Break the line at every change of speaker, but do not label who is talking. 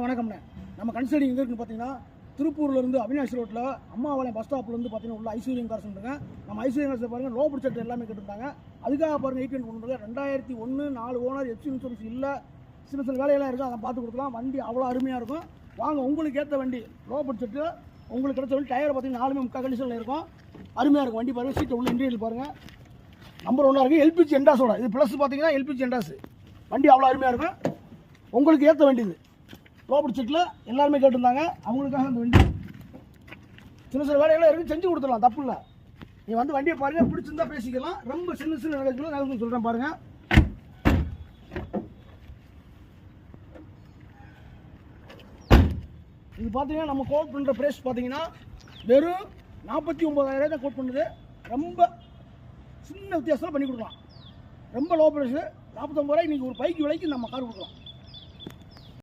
வணக்கம்ண்ணே. நம்ம கன்சல்டிங் எங்கே இருக்குன்னு பார்த்தீங்கன்னா திருப்பூர்லேருந்து அவினாஷ் ரோட்டில் அம்மாவாளையம் பஸ் ஸ்டாப்லேருந்து பார்த்தீங்கன்னா உள்ள ஐஸ்வர்யம் கார்ஸ் இருக்குங்க. நம்ம ஐஸ்வர்யம் கார்ஸில் பாருங்கள் லோ பட்ஜெட் எல்லாமே கேட்டுருந்தாங்க. அதுக்காக பாருங்கள் 8 கொண்டு வந்து 2001 4 ஓனர் எஃப்சி இன்சூரன்ஸ் இல்லை, சில வேலையெல்லாம் இருக்குது, அதை பார்த்து கொடுக்கலாம். வண்டி அவ்வளோ அருமையாக இருக்கும். வாங்க, உங்களுக்கு ஏற்ற வண்டி லோ பட்ஜெட்டு உங்களுக்கு கிடைச்ச வண்டி. டயர் பார்த்தீங்கன்னா 4 முக்கால் கண்டிஷனில் இருக்கும், அருமையாக இருக்கும் வண்டி. பாருங்கள், சீட்டை உள்ள இன்டீரியல் பாருங்கள், நம்பர் 1 இருக்குது. எல்பிஜி எண்டாஸோட இது ப்ளஸ் பார்த்தீங்கன்னா எல்பிஜி எண்டாஸ் வண்டி அவ்வளோ அருமையாக இருக்கும். உங்களுக்கு ஏற்ற வண்டி இது லோ பட்ஜெட்டில் எல்லாருமே கேட்டிருந்தாங்க. அவங்களுக்காக அந்த வண்டி சின்ன வேலையெல்லாம் இருக்குது, செஞ்சு கொடுத்துடலாம், தப்பு இல்லை. நீங்கள் வந்து வண்டியை பாருங்கள், பிடிச்சிருந்தா பேசிக்கலாம். ரொம்ப சின்ன நிகழ்ச்சியில் சொல்கிறேன் பாருங்கள். இது பார்த்தீங்கன்னா நம்ம கோட் பண்ணுற ப்ரைஸ் பார்த்தீங்கன்னா வெறும் 49,000 தான் கோட் பண்ணுது. ரொம்ப சின்ன வித்தியாசத்தில் பண்ணி கொடுக்கலாம். ரொம்ப லோ ப்ரைஸு 49,000 இன்றைக்கி ஒரு பைக்கு விலைக்கு நம்ம கார் கொடுக்கலாம்.